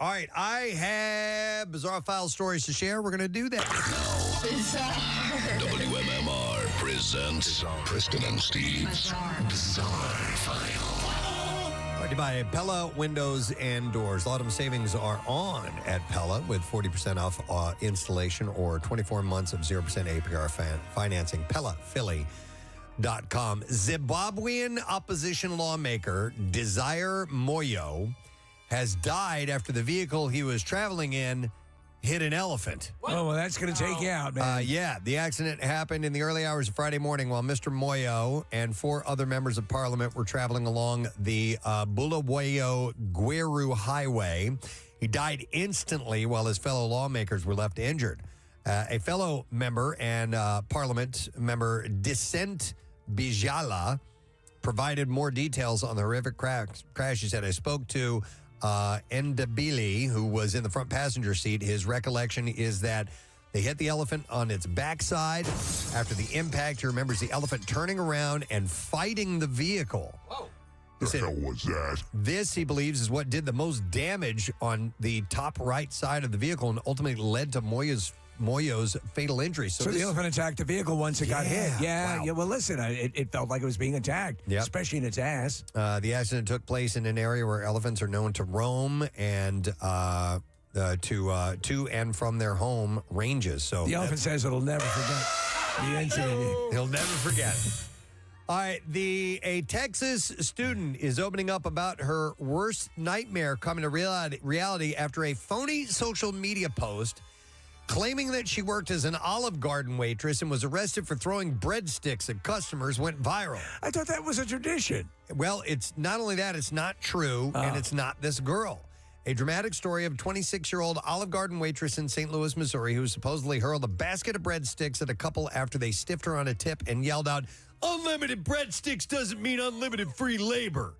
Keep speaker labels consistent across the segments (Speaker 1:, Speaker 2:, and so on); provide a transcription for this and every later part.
Speaker 1: All right, I have bizarre file stories to share. We're going to do that.
Speaker 2: WMMR presents Preston and Steve's Bizarre File.
Speaker 1: Brought to you by Pella Windows and Doors. Autumn savings are on at Pella with 40% off installation or 24 months of 0% APR financing. PellaPhilly.com. Zimbabwean opposition lawmaker Desire Moyo has died after the vehicle he was traveling in hit an elephant.
Speaker 3: What? Oh, well, that's going to take you out, man.
Speaker 1: Yeah, the accident happened in the early hours of Friday morning while Mr. Moyo and 4 other members of parliament were traveling along the Bulawayo-Gweru Highway. He died instantly while his fellow lawmakers were left injured. A fellow member and parliament member, Dissent Bijala, provided more details on the horrific crash. He said, I spoke to Ndabili, who was in the front passenger seat. His recollection is that they hit the elephant on its backside. After the impact, he remembers the elephant turning around and fighting the vehicle.
Speaker 2: Whoa.
Speaker 1: He said,
Speaker 2: the hell was that?
Speaker 1: This, he believes, is what did the most damage on the top right side of the vehicle and ultimately led to Moyo's fatal injury.
Speaker 3: So the elephant attacked the vehicle once it got hit. Yeah,
Speaker 1: wow.
Speaker 3: yeah. Well, listen, it felt like it was being attacked, especially in its ass.
Speaker 1: The accident took place in an area where elephants are known to roam and to and from their home ranges. So
Speaker 3: the elephant says it'll never forget the incident.
Speaker 1: He'll never forget it. All right, a Texas student is opening up about her worst nightmare coming to reality after a phony social media post claiming that she worked as an Olive Garden waitress and was arrested for throwing breadsticks at customers went viral.
Speaker 3: I thought that was a tradition.
Speaker 1: Well, it's not only that, it's not true, and it's not this girl. A dramatic story of a 26-year-old Olive Garden waitress in St. Louis, Missouri, who supposedly hurled a basket of breadsticks at a couple after they stiffed her on a tip and yelled out, "Unlimited breadsticks doesn't mean unlimited free labor."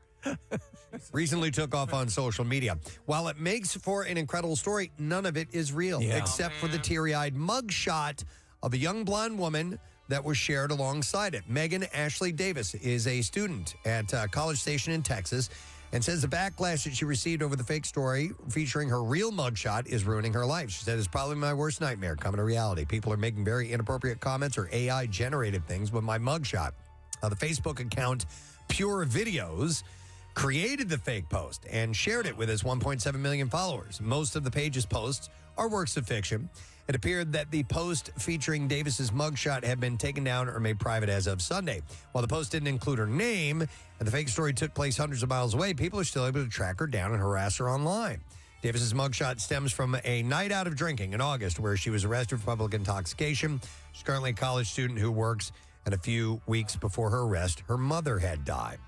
Speaker 1: Recently took off on social media. While it makes for an incredible story, none of it is real, except for the teary-eyed mugshot of a young blonde woman that was shared alongside it. Megan Ashley Davis is a student at College Station in Texas and says the backlash that she received over the fake story featuring her real mugshot is ruining her life. She said, it's probably my worst nightmare coming to reality. People are making very inappropriate comments or AI-generated things with my mugshot. The Facebook account Pure Videos created the fake post and shared it with its 1.7 million followers. Most of the page's posts are works of fiction. It appeared that the post featuring Davis's mugshot had been taken down or made private as of Sunday. While the post didn't include her name and the fake story took place hundreds of miles away, people are still able to track her down and harass her online. Davis's mugshot stems from a night out of drinking in August where she was arrested for public intoxication. She's currently a college student who works, and a few weeks before her arrest, her mother had died.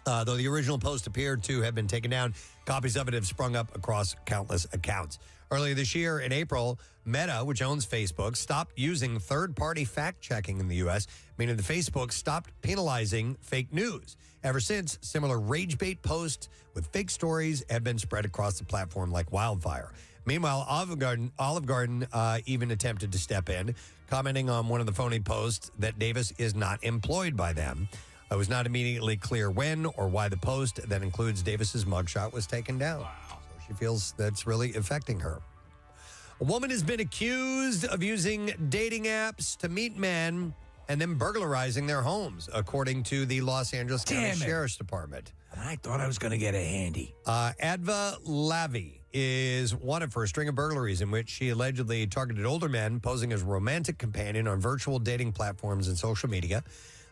Speaker 1: Though the original post appeared to have been taken down, copies of it have sprung up across countless accounts. Earlier this year, in April, Meta, which owns Facebook, stopped using third-party fact-checking in the U.S., meaning the Facebook stopped penalizing fake news. Ever since, similar rage bait posts with fake stories have been spread across the platform like wildfire. Meanwhile, Olive Garden even attempted to step in, commenting on one of the phony posts that Davis is not employed by them. It was not immediately clear when or why the post that includes Davis's mugshot was taken down. Wow. So she feels that's really affecting her. A woman has been accused of using dating apps to meet men and then burglarizing their homes, according to the Los Angeles County Sheriff's Department.
Speaker 3: I thought I was going to get a handy.
Speaker 1: Adva Lavi is wanted for a string of burglaries in which she allegedly targeted older men posing as a romantic companion on virtual dating platforms and social media.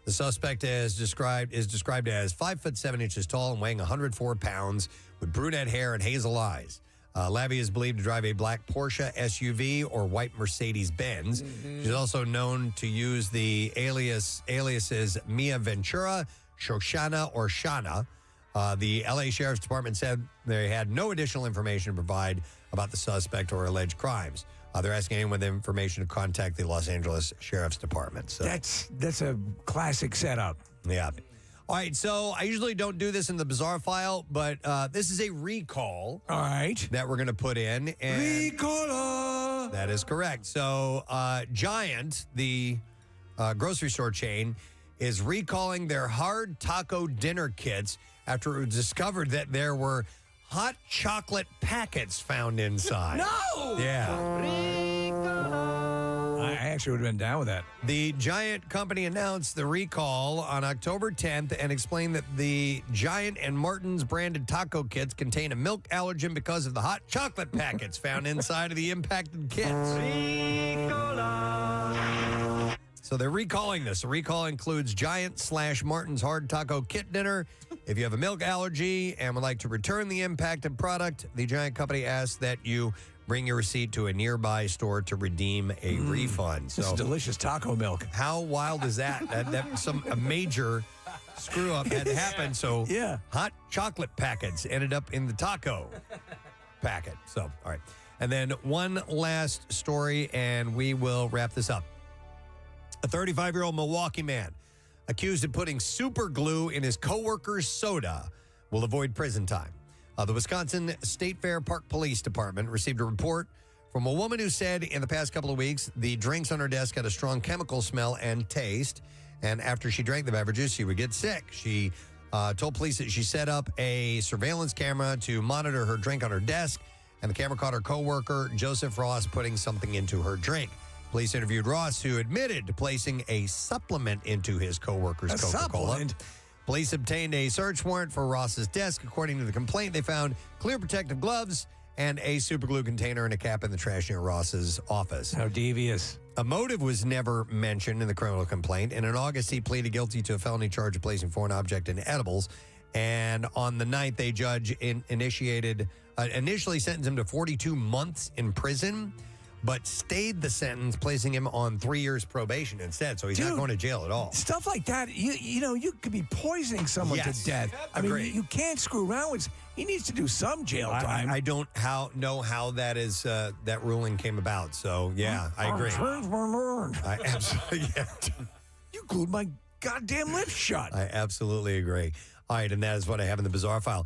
Speaker 1: The suspect is described as 5'7" tall and weighing 104 pounds with brunette hair and hazel eyes. Lavi is believed to drive a black Porsche SUV or white Mercedes-Benz. She's also known to use the aliases Mia Ventura, Shoshana, or Shana. The LA Sheriff's Department said they had no additional information to provide about the suspect or alleged crimes. They're asking anyone with information to contact the Los Angeles Sheriff's Department. So
Speaker 3: that's a classic setup.
Speaker 1: Yeah. All right, so I usually don't do this in the bizarre file, but this is a recall.
Speaker 3: All right.
Speaker 1: That we're going to put in. And
Speaker 3: recall.
Speaker 1: That is correct. So Giant, the grocery store chain, is recalling their hard taco dinner kits after it was discovered that there were hot chocolate packets found inside.
Speaker 3: No!
Speaker 1: Yeah.
Speaker 3: I actually would have been down with that.
Speaker 1: The Giant company announced the recall on October 10th and explained that the Giant and Martin's branded taco kits contain a milk allergen because of the hot chocolate packets found inside of the impacted kits. So they're recalling this. The recall includes Giant/Martin's hard taco kit dinner. If you have a milk allergy and would like to return the impacted product, the Giant company asks that you bring your receipt to a nearby store to redeem a refund.
Speaker 3: This is delicious taco milk.
Speaker 1: How wild is that? A major screw up had happened. So
Speaker 3: yeah,
Speaker 1: hot chocolate packets ended up in the taco packet. So, all right. And then one last story, and we will wrap this up. A 35-year-old Milwaukee man accused of putting super glue in his coworker's soda will avoid prison time. The Wisconsin State Fair Park Police Department received a report from a woman who said in the past couple of weeks, the drinks on her desk had a strong chemical smell and taste. And after she drank the beverages, she would get sick. She told police that she set up a surveillance camera to monitor her drink on her desk. And the camera caught her coworker, Joseph Ross, putting something into her drink. Police interviewed Ross, who admitted to placing a supplement into his coworker's Coca-Cola.
Speaker 3: Supplement?
Speaker 1: Police obtained a search warrant for Ross's desk. According to the complaint, they found clear protective gloves and a super glue container and a cap in the trash near Ross's office.
Speaker 3: How devious.
Speaker 1: A motive was never mentioned in the criminal complaint. And in August, he pleaded guilty to a felony charge of placing foreign object in edibles. And on the 9th, a judge initially sentenced him to 42 months in prison, but stayed the sentence, placing him on 3 years probation instead. So he's not going to jail at all.
Speaker 3: Stuff like that, you could be poisoning someone to death. I mean, you can't screw around with. He needs to do some jail time.
Speaker 1: I don't know how that is that ruling came about. So yeah, I agree. I absolutely
Speaker 3: You glued my goddamn lips shut.
Speaker 1: I absolutely agree. All right, and that is what I have in the bizarre file.